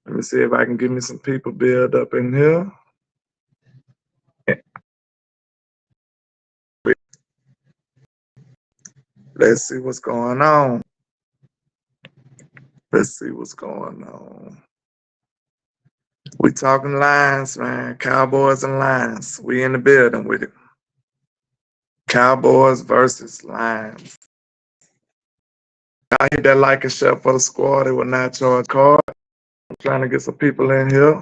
Let me see if I can get me some people build up in here. Let's see what's going on. Let's see what's going on. We talking Lions, man. Cowboys and Lions. We in the building with it. Cowboys versus Lions. I hit that like and share for the squad. It will not charge card. I'm trying to get some people in here.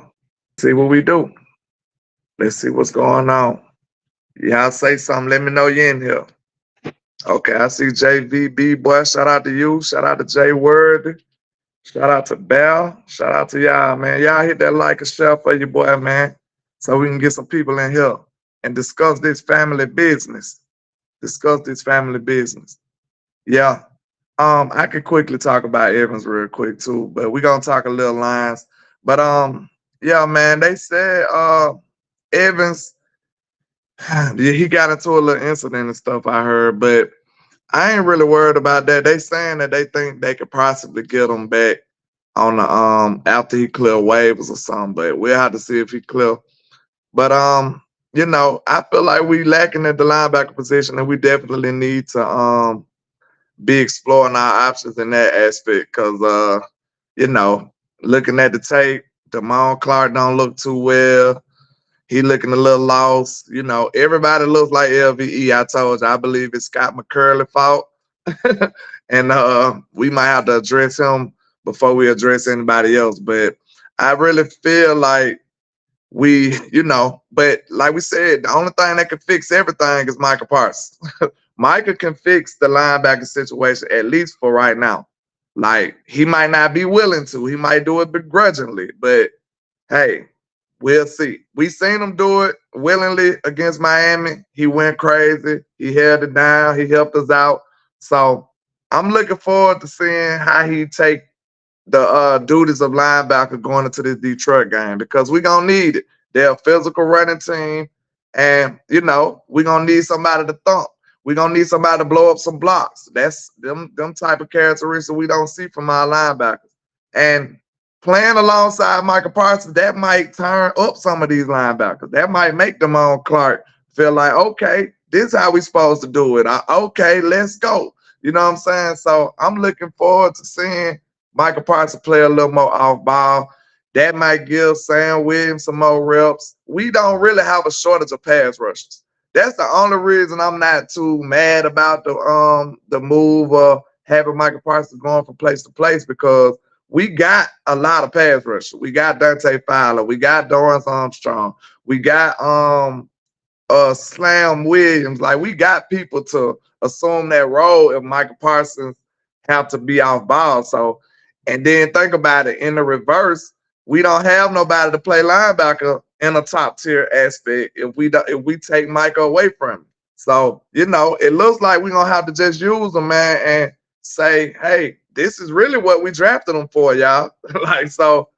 See what we do. Let's see what's going on. Y'all say something. Let me know you're in here. Okay, I see JVB, boy. Shout out to you. Shout out to Jay Word. Shout out to Bell. Shout out to y'all, man. Y'all hit that like and share for your boy, man, so we can get some people in here and discuss this family business. Discuss this family business. Yeah. I could quickly talk about Evans real quick too, but we're gonna talk a little Lions. But yeah, man, they said Evans, he got into a little incident and stuff I heard, but I ain't really worried about that. They saying that they think they could possibly get him back on the after he clear waivers or something, but we'll have to see if he clear. But you know, I feel like we lacking at the linebacker position, and we definitely need to be exploring our options in that aspect. Cause you know, looking at the tape, Damon Clark don't look too well. He looking a little lost. You know, everybody looks like LVE. I told you, I believe it's Scott McCurley's fault. And we might have to address him before we address anybody else. But I really feel like you know, but like we said, the only thing that can fix everything is Micah Parsons. Micah can fix the linebacker situation, at least for right now. Like, he might not be willing to. He might do it begrudgingly. But, hey, we'll see. We seen him do it willingly against Miami. He went crazy. He held it down. He helped us out. So I'm looking forward to seeing how he take the duties of linebacker going into this Detroit game, because we're going to need it. They're a physical running team, and, you know, we're going to need somebody to thump. We're going to need somebody to blow up some blocks. That's them type of characteristics we don't see from our linebackers. And playing alongside Micah Parsons, that might turn up some of these linebackers. That might make Damon Clark feel like, okay, this is how we supposed to do it. Okay, let's go. You know what I'm saying? So I'm looking forward to seeing Micah Parsons play a little more off ball. That might give Sam Williams some more reps. We don't really have a shortage of pass rushers. That's the only reason I'm not too mad about the move of having Micah Parsons going from place to place, because we got a lot of pass rushers. We got Dante Fowler. We got Dorrance Armstrong. We got Slam Williams. Like, we got people to assume that role if Micah Parsons have to be off ball. So, and then think about it, in the reverse, we don't have nobody to play linebacker in a top tier aspect if we take Micah away from him. So, you know, it looks like we're gonna have to just use him, man, and say, hey, this is really what we drafted him for, y'all. Like, so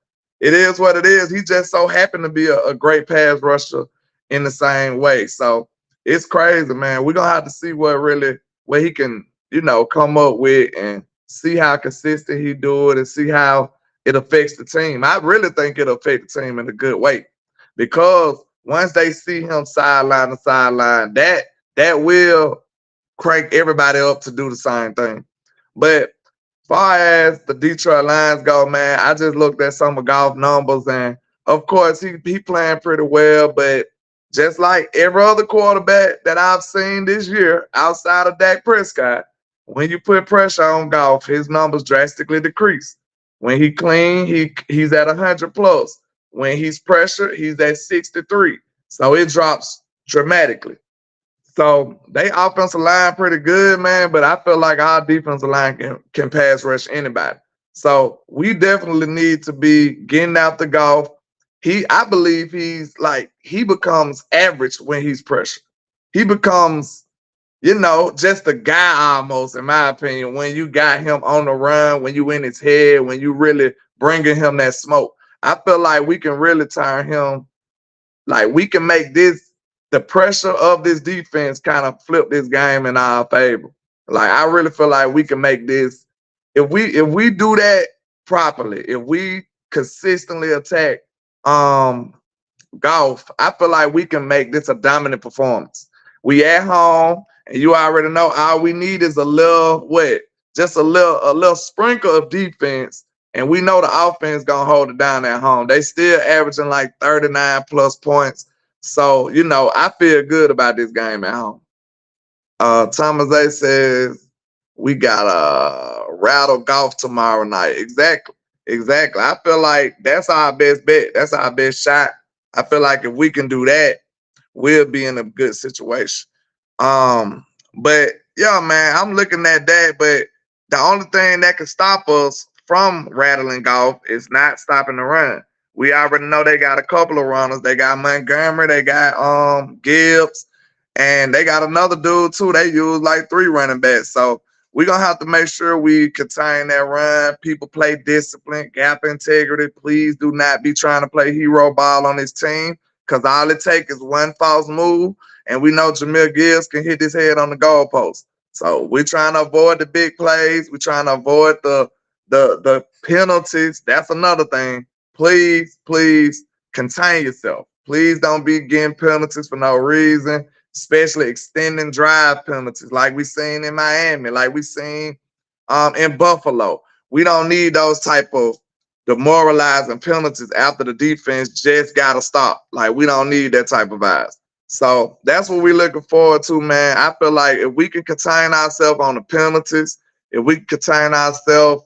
it is what it is. He just so happened to be a great pass rusher in the same way. So it's crazy, man. We're gonna have to see what he can, you know, come up with, and see how consistent he do it, and see how it affects the team. I really think it'll affect the team in a good way, because once they see him sideline to sideline, that will crank everybody up to do the same thing. But as far as the Detroit Lions go, man, I just looked at some of Goff numbers, and of course he playing pretty well, but just like every other quarterback that I've seen this year outside of Dak Prescott, when you put pressure on Goff, his numbers drastically decrease. When he clean, he's at 100 plus. When he's pressured, he's at 63. So it drops dramatically. So they offensive line pretty good, man, but I feel like our defensive line can pass rush anybody. So we definitely need to be getting out the Goff. I believe he becomes average when he's pressured. He becomes, you know, just a guy almost, in my opinion, when you got him on the run, when you in his head, when you really bringing him that smoke. I feel like we can really turn him, like, we can make the pressure of this defense kind of flip this game in our favor. Like, I really feel like we can make this, if we do that properly, if we consistently attack Golf, I feel like we can make this a dominant performance. We at home, and you already know all we need is a little what? Just a little sprinkle of defense, and we know the offense gonna hold it down at home. They still averaging like 39 plus points. So, I feel good about this game at home. Thomas A says we got a rattle Golf tomorrow night. Exactly. Exactly. I feel like that's our best bet. That's our best shot. I feel like if we can do that, we'll be in a good situation. But yeah, man, I'm looking at that. But the only thing that can stop us from rattling Golf is not stopping the run. We already know they got a couple of runners. They got Montgomery, they got Gibbs, and they got another dude too. They use like 3 running backs. So we're gonna have to make sure we contain that run. People play discipline, gap integrity. Please do not be trying to play hero ball on this team, because all it takes is one false move, and we know Jahmyr Gibbs can hit his head on the goalpost. So we're trying to avoid the big plays. We're trying to avoid the penalties. That's another thing. Please, please contain yourself. Please don't be getting penalties for no reason, especially extending drive penalties like we seen in Miami, like we seen in Buffalo. We don't need those type of demoralizing penalties after the defense just got to stop. Like, we don't need that type of vibes. So that's what we're looking forward to, man. I feel like if we can contain ourselves on the penalties, if we can contain ourselves,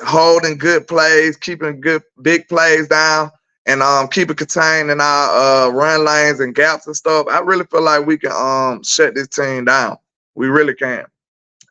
holding good plays, keeping good big plays down, and keep it contained in our run lanes and gaps and stuff, I really feel like we can shut this team down. We really can.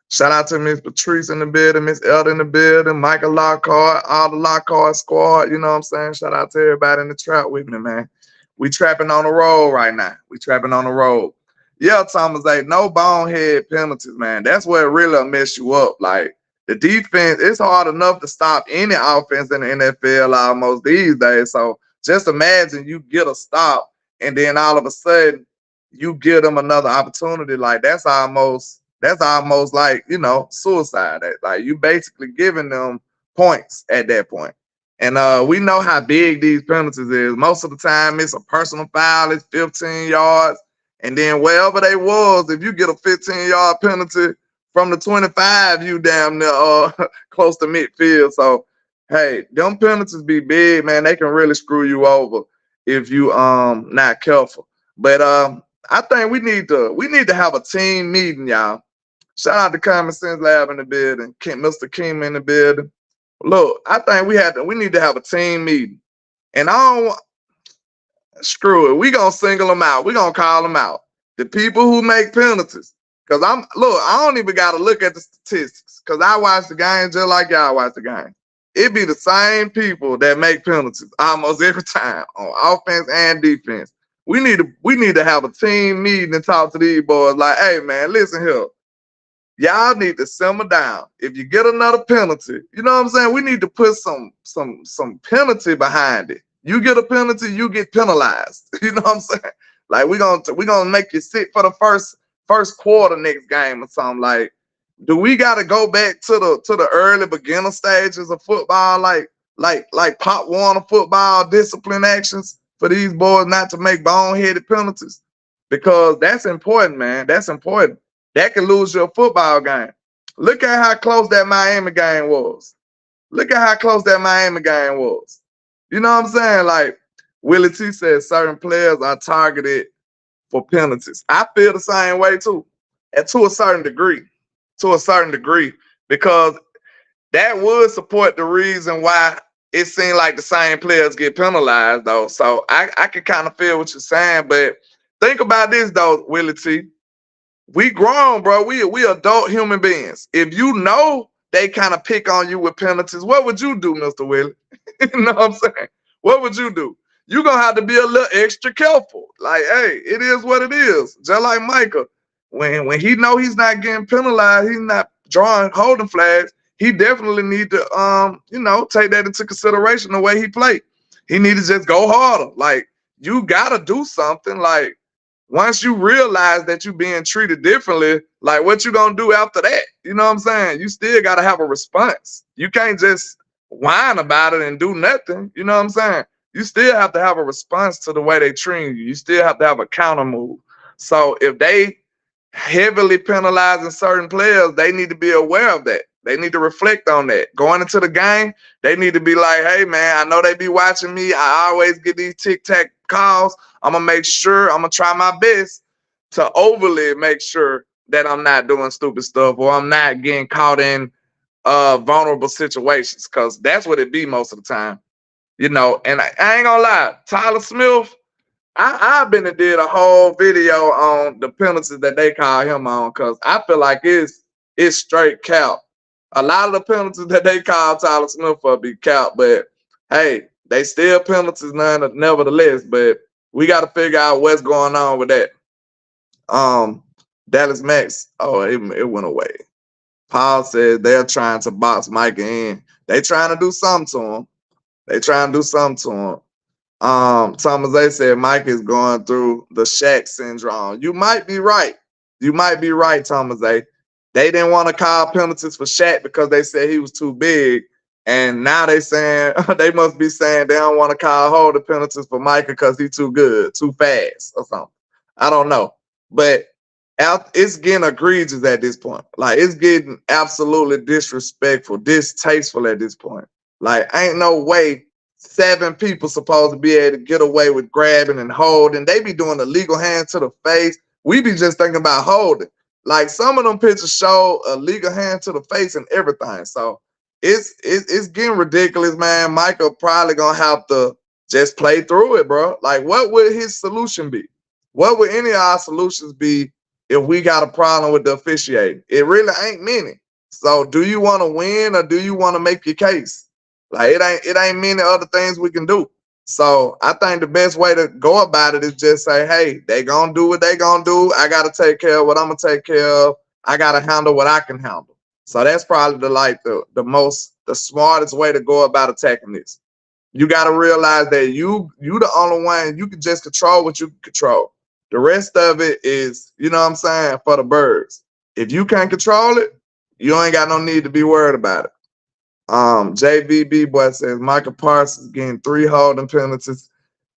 Shout out to Miss Patrice in the building, Miss Elder in the building, Michael Lockhart, all the Lockhart squad, you know what I'm saying? Shout out to everybody in the trap with me, man. We trapping on the road right now. We trapping on the road. Yeah, Thomas A, no bonehead penalties, man. That's where it really mess you up. Like, the defense, it's hard enough to stop any offense in the NFL almost these days. So just imagine you get a stop, and then all of a sudden you give them another opportunity. Like, that's almost like, suicide. Like, you basically giving them points at that point. And we know how big these penalties is. Most of the time it's a personal foul, it's 15 yards. And then wherever they was, if you get a 15-yard penalty from the 25, you damn near close to midfield. So, hey, them penalties be big, man. They can really screw you over if you not careful. But I think we need to have a team meeting, y'all. Shout out to Common Sense Lab in the building, Mr. Kim in the building. Look, I think we need to have a team meeting. And screw it. We gonna single them out. We gonna call them out. The people who make penalties. Cause I don't even gotta look at the statistics. Cause I watch the game just like y'all watch the game. It be the same people that make penalties almost every time on offense and defense. We need to have a team meeting and talk to these boys like, hey man, listen here. Y'all need to simmer down. If you get another penalty, you know what I'm saying? We need to put some penalty behind it. You get a penalty, you get penalized. You know what I'm saying? Like, we're gonna make you sit for the first quarter next game or something. Like, do we gotta go back to the early beginner stages of football, like Pop Warner football discipline actions for these boys not to make boneheaded penalties? Because that's important, man. That's important. That can lose your football game. Look at how close that Miami game was. Look at how close that Miami game was. You know what I'm saying? Like, Willie T says certain players are targeted for penalties. I feel the same way too, and to a certain degree. Because that would support the reason why it seemed like the same players get penalized, though. So I can kind of feel what you're saying, but think about this, though, Willie T. We grown, bro. We adult human beings. If you know they kind of pick on you with penalties, what would you do, Mr. Willie? You know what I'm saying? What would you do? You're going to have to be a little extra careful. Like, hey, it is what it is. Just like Micah. When he know he's not getting penalized, he's not drawing holding flags, he definitely need to, take that into consideration the way he played. He need to just go harder. Like, you got to do something. Like, once you realize that you're being treated differently, like, what you gonna do after that? You know what I'm saying? You still gotta have a response. You can't just whine about it and do nothing. You know what I'm saying? You still have to have a response to the way they treat you. You still have to have a counter move. So if they heavily penalizing certain players, they need to be aware of that. They need to reflect on that. Going into the game, they need to be like, hey, man, I know they be watching me. I always get these tic-tac calls. I'm going to make sure, I'm going to try my best to overly make sure that I'm not doing stupid stuff or I'm not getting caught in vulnerable situations, because that's what it be most of the time. You know, and I ain't gonna lie, Tyler Smith, I've been and did a whole video on the penalties that they call him on, because I feel like it's straight cap. A lot of the penalties that they call Tyler Smith for be cap, but hey, they still penalties nevertheless. But we got to figure out what's going on with that. Dallas Max, oh, it went away. Paul said they're trying to box Micah in. They trying to do something to him. Thomas A said Mike is going through the Shaq syndrome. You might be right. Thomas A. They didn't want to call penalties for Shaq because they said he was too big. And now they saying they must be saying they don't want to call holding penalties for Micah because he's too good, too fast, or something. I don't know. But it's getting egregious at this point. Like, it's getting absolutely disrespectful, distasteful at this point. Like, ain't no way 7 people supposed to be able to get away with grabbing and holding. They be doing the legal hand to the face. We be just thinking about holding. Like, some of them pictures show a legal hand to the face and everything. So it's getting ridiculous, man. Michael probably gonna have to just play through it, bro. Like, what would his solution be? What would any of our solutions be if we got a problem with the officiating? It really ain't many. So do you want to win or do you want to make your case? Like, it ain't many other things we can do. So I think the best way to go about it is just say, hey, they gonna do what they gonna do. I gotta take care of what I'm gonna take care of. I gotta handle what I can handle. So that's probably the smartest way to go about attacking this. You gotta realize that you the only one, you can just control what you can control. The rest of it is, you know what I'm saying, for the birds. If you can't control it, you ain't got no need to be worried about it. JVB boy says Micah Parsons getting 3 holding penalties,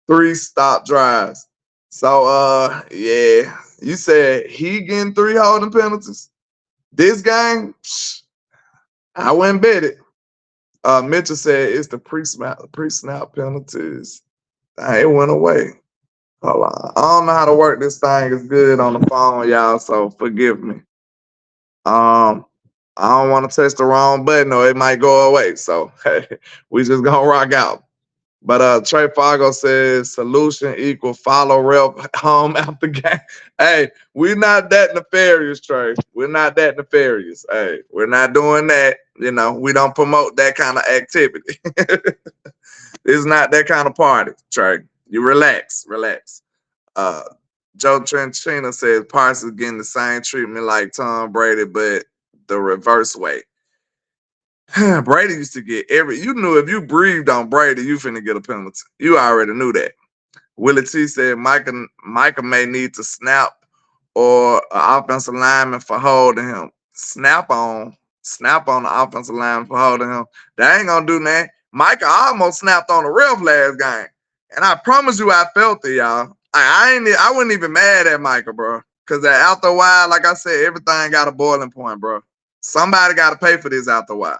3 stop drives. So yeah, you said he getting 3 holding penalties. This game, I wouldn't bet it. Mitchell said it's the pre-snap penalties. It went away. Hold on. I don't know how to work this thing. It's good on the phone, y'all, so forgive me. I don't want to touch the wrong button or it might go away. So hey, we just gonna rock out. But Trey Fargo says solution equal follow rep home after game. Hey, we're not that nefarious, Trey. We're not that nefarious. Hey, we're not doing that. You know, we don't promote that kind of activity. It's not that kind of party, Trey. You relax. Joe Trenchina says Parsons getting the same treatment like Tom Brady, but the reverse way. Brady used to get you knew if you breathed on Brady, you finna get a penalty. You already knew that. Willie T said Micah may need to snap or an offensive lineman for holding him. Snap on the offensive lineman for holding him. That ain't gonna do that. Micah almost snapped on the ref last game. And I promise you I felt it, y'all. I wasn't even mad at Micah, bro. Because after a while, like I said, everything got a boiling point, bro. Somebody got to pay for this after a while.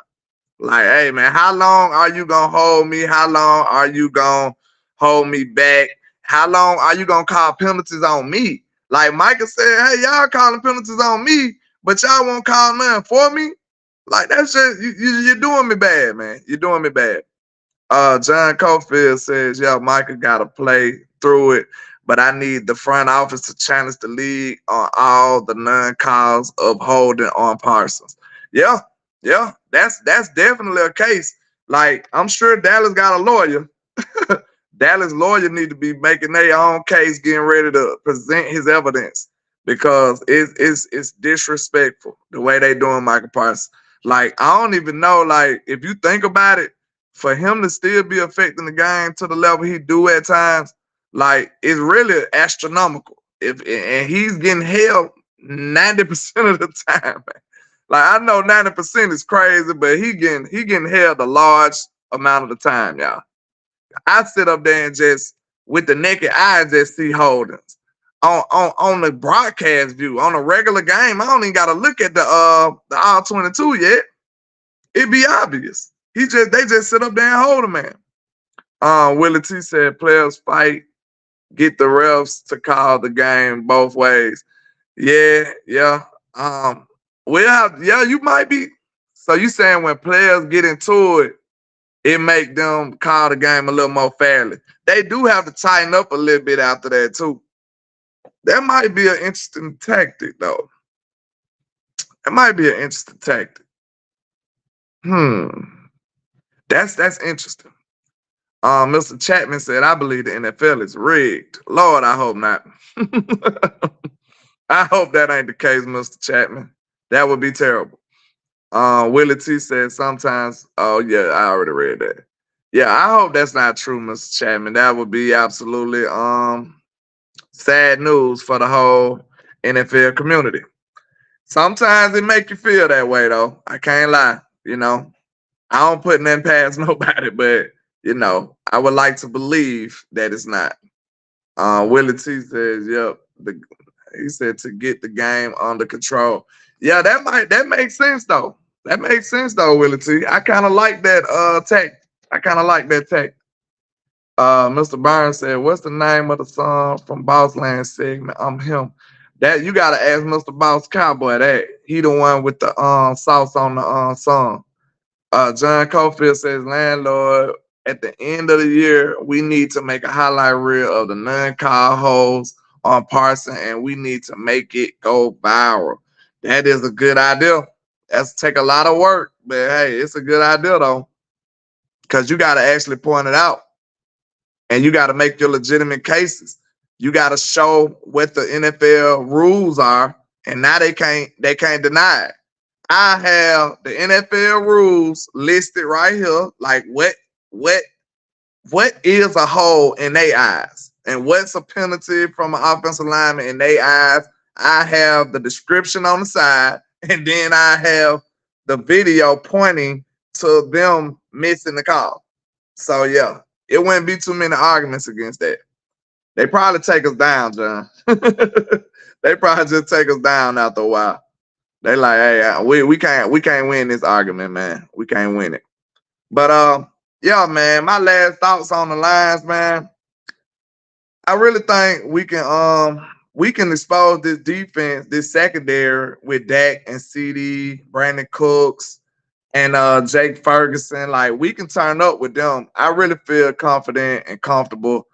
Like, hey, man, how long are you going to hold me? How long are you going to hold me back? How long are you going to call penalties on me? Like Micah said, hey, y'all calling penalties on me, but y'all won't call nothing for me? Like, that's just, you're doing me bad, man. You're doing me bad. John Cofield says, yo, Micah got to play through it, but I need the front office to challenge the league on all the non-calls of holding on Parsons. Yeah, that's definitely a case. Like, I'm sure Dallas got a lawyer. Dallas lawyer need to be making their own case, getting ready to present his evidence, because it's disrespectful the way they doing Micah Parsons. Like, I don't even know, like, if you think about it, for him to still be affecting the game to the level he do at times, like, it's really astronomical. And he's getting held 90% of the time, man. Like I know 90% is crazy, but he getting held a large amount of the time, y'all. I sit up there and just with the naked eye just see holdings. On the broadcast view, on a regular game, I don't even gotta look at the all 22 yet. It be obvious. They just sit up there and hold a man. Willie T said players fight, get the refs to call the game both ways. Yeah. You might be. So you saying when players get into it, it make them call the game a little more fairly. They do have to tighten up a little bit after that too. That might be an interesting tactic though. That might be an interesting tactic. That's interesting. Mr. Chapman said, I believe the NFL is rigged. Lord, I hope not. I hope that ain't the case, Mr. Chapman. That would be terrible. Willie T said sometimes, oh yeah, I already read that. Yeah, I hope that's not true, Mr. Chapman. That would be absolutely sad news for the whole NFL community. Sometimes it make you feel that way though. I can't lie. I don't put nothing past nobody, but I would like to believe that it's not. Willie T says, yep. He said to get the game under control. Yeah, that makes sense though. That makes sense though, Willie T. I kind of like that tech. I kind of like that tech. Mr. Barnes said, what's the name of the song from Bossland segment? I'm him. That you gotta ask Mr. Boss Cowboy that. He the one with the sauce on the song. John Cofield says, landlord, at the end of the year, we need to make a highlight reel of the non-call holes on Parsons, and we need to make it go viral. That is a good idea. That's take a lot of work, but hey, it's a good idea though, because you got to actually point it out, and you got to make your legitimate cases. You got to show what the NFL rules are, and now they can't deny it. I have the NFL rules listed right here, like what is a hole in their eyes and what's a penalty from an offensive lineman in their eyes. I have the description on the side, and then I have the video pointing to them missing the call. So yeah, it wouldn't be too many arguments against that. They probably take us down, John. They probably just take us down after a while. They like, hey, we can't win this argument, man. We can't win it. But yeah, man, my last thoughts on the lines, man. I really think we can expose this defense, this secondary with Dak and CD, Brandon Cooks, and Jake Ferguson. Like we can turn up with them. I really feel confident and comfortable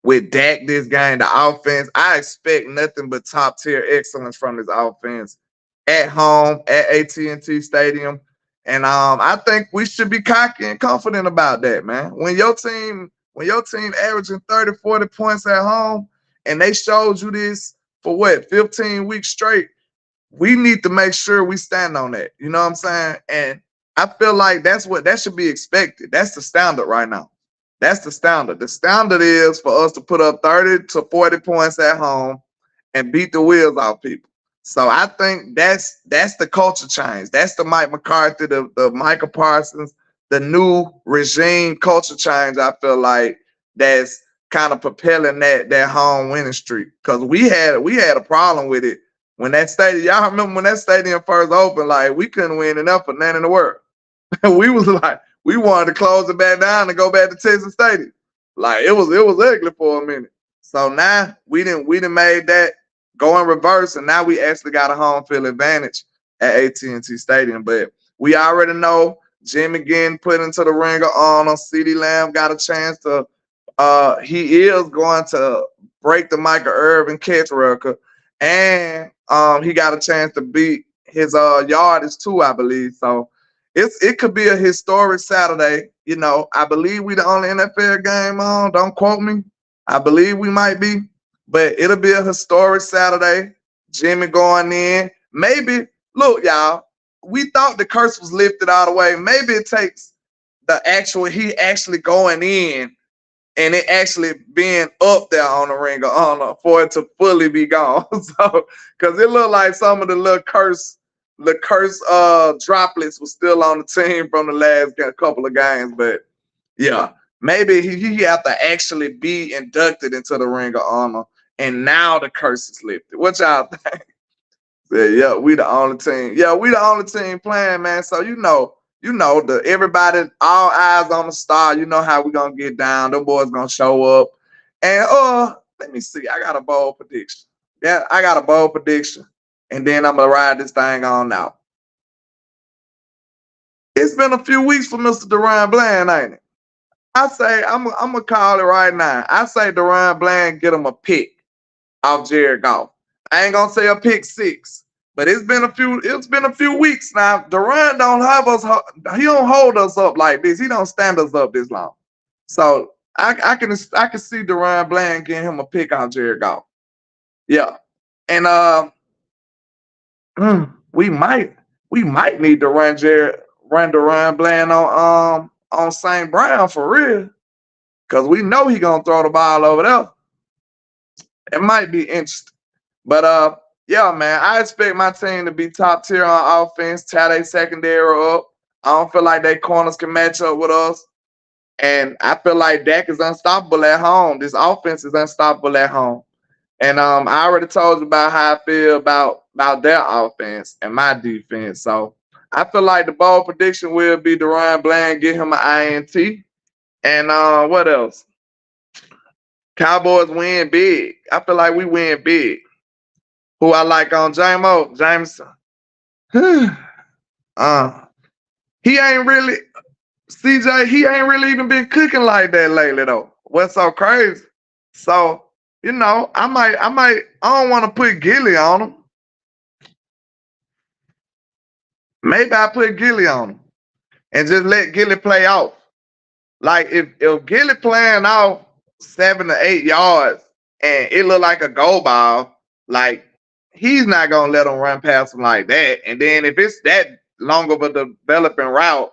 with Dak this game. The offense, I expect nothing but top tier excellence from this offense at home at AT&T Stadium. And I think we should be cocky and confident about that, man. When your team averaging 30, 40 points at home and they showed you this for 15 weeks straight, we need to make sure we stand on that. You know what I'm saying? And I feel like that should be expected. That's the standard right now. That's the standard. The standard is for us to put up 30 to 40 points at home and beat the wheels off people. So I think that's the culture change. That's the Mike McCarthy, the Micah Parsons, the new regime culture change. I feel like that's kind of propelling that home winning streak. Because we had a problem with it when that stadium. Y'all remember when that stadium first opened? Like we couldn't win enough for nothing in the world. We was like we wanted to close it back down and go back to Texas Stadium. Like it was ugly for a minute. So now we didn't made that go in reverse, and now we actually got a home field advantage at AT&T Stadium. But we already know Jimmy getting put into the ring of honor. CeeDee Lamb got a chance to. He is going to break the Michael Irvin catch record, and he got a chance to beat his yardage too, I believe. So it could be a historic Saturday. I believe we the only NFL game on. Don't quote me. I believe we might be. But it'll be a historic Saturday. Jimmy going in. Maybe, look, y'all, we thought the curse was lifted all the way. Maybe it takes he actually going in and it actually being up there on the ring of honor for it to fully be gone. So, because it looked like some of the little curse the curse droplets was still on the team from the last couple of games. But yeah, maybe he have to actually be inducted into the Ring of Honor, and now the curse is lifted. What y'all think? Yeah, we the only team. Yeah, we the only team playing, man. So you know, the everybody, all eyes on the star. You know how we gonna get down. Them boys gonna show up. And let me see. I got a bold prediction. Yeah, I got a bold prediction. And then I'm gonna ride this thing on out. It's been a few weeks for Mr. Deron Bland, ain't it? I say I'm gonna call it right now. I say Deron Bland get him a pick off Jared Goff. I ain't gonna say a pick 6, but it's been a few weeks now. Deron don't have us. He don't hold us up like this. He don't stand us up this long. So I can see Deron Bland getting him a pick on Jared Goff. Yeah, and we might need to run Deron Bland on St. Brown for real, because we know he gonna throw the ball over there. It might be interesting. But yeah, man, I expect my team to be top tier on offense, tie their secondary up. I don't feel like their corners can match up with us. And I feel like Dak is unstoppable at home. This offense is unstoppable at home. And I already told you about how I feel about their offense and my defense. So I feel like the bold prediction will be Deron Bland, get him an INT. And what else? Cowboys win big. I feel like we win big. Who I like on Jameson. He ain't really, CJ, he ain't really even been cooking like that lately though. What's so crazy? So, you know, I don't want to put Gilly on him. Maybe I put Gilly on him and just let Gilly play off. Like if Gilly playing off 7 to 8 yards and it look like a goal ball, like he's not gonna let him run past him like that. And then if it's that long of a developing route,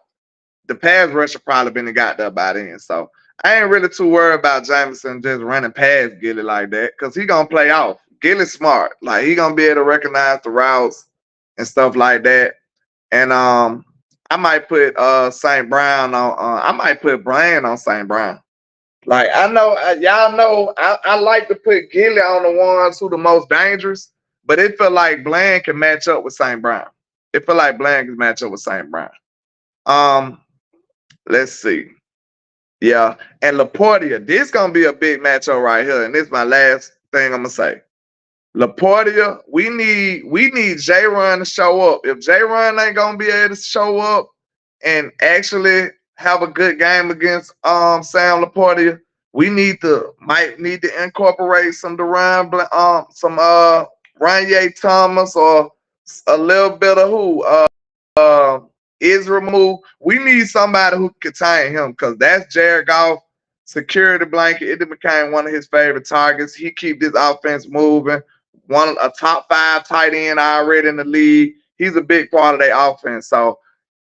the pass rusher probably been got there by then. So I ain't really too worried about Jameson just running past Gilly like that, because he gonna play off. Gilly's smart. Like he gonna be able to recognize the routes and stuff like that. And I might put St. Brown on. I might put Brian on St. Brown. Like I know y'all know I like to put Gilly on the ones who the most dangerous, but it feel like Bland can match up with St. Brown. It feel like Bland can match up with St. Brown. Let's see. Yeah, and LaPortia, this gonna be a big matchup right here, and this is my last thing I'm gonna say. LaPortia, we need J-Run to show up. If J-Run ain't gonna be able to show up and actually have a good game against Sam LaPortia, we might need to incorporate some Ranye Thomas, or a little bit of Hennythemoor. We need somebody who can contain him, because that's Jared Goff security blanket. It became one of his favorite targets. He keep this offense moving. A top 5 tight end already in the league. He's a big part of their offense. So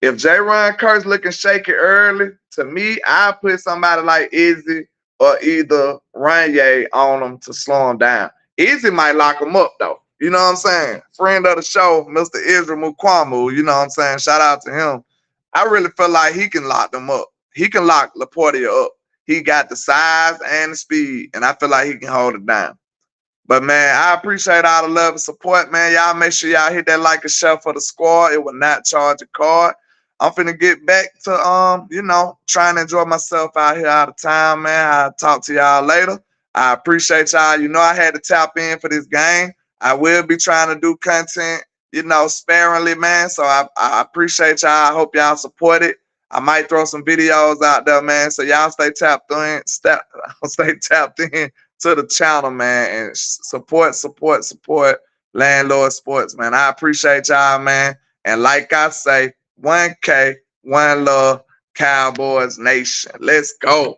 if J-Ron Kurtz looking shaky early, to me, I put somebody like Izzy or either Ranye on him to slow him down. Izzy might lock him up though. You know what I'm saying? Friend of the show, Mr. Israel Mukwamu, you know what I'm saying? Shout out to him. I really feel like he can lock them up. He can lock LaPortia up. He got the size and the speed, and I feel like he can hold it down. But, man, I appreciate all the love and support, man. Y'all make sure y'all hit that like and share for the squad. It will not charge a card. I'm finna get back to, trying to enjoy myself out here out of town, man. I'll talk to y'all later. I appreciate y'all. You know I had to tap in for this game. I will be trying to do content, sparingly, man. So I appreciate y'all. I hope y'all support it. I might throw some videos out there, man. So y'all stay tapped in. Stay tapped in to the channel, man, and support Landlord Sports, man. I appreciate y'all, man. And like I say, 1K, one love, Cowboys Nation. Let's go.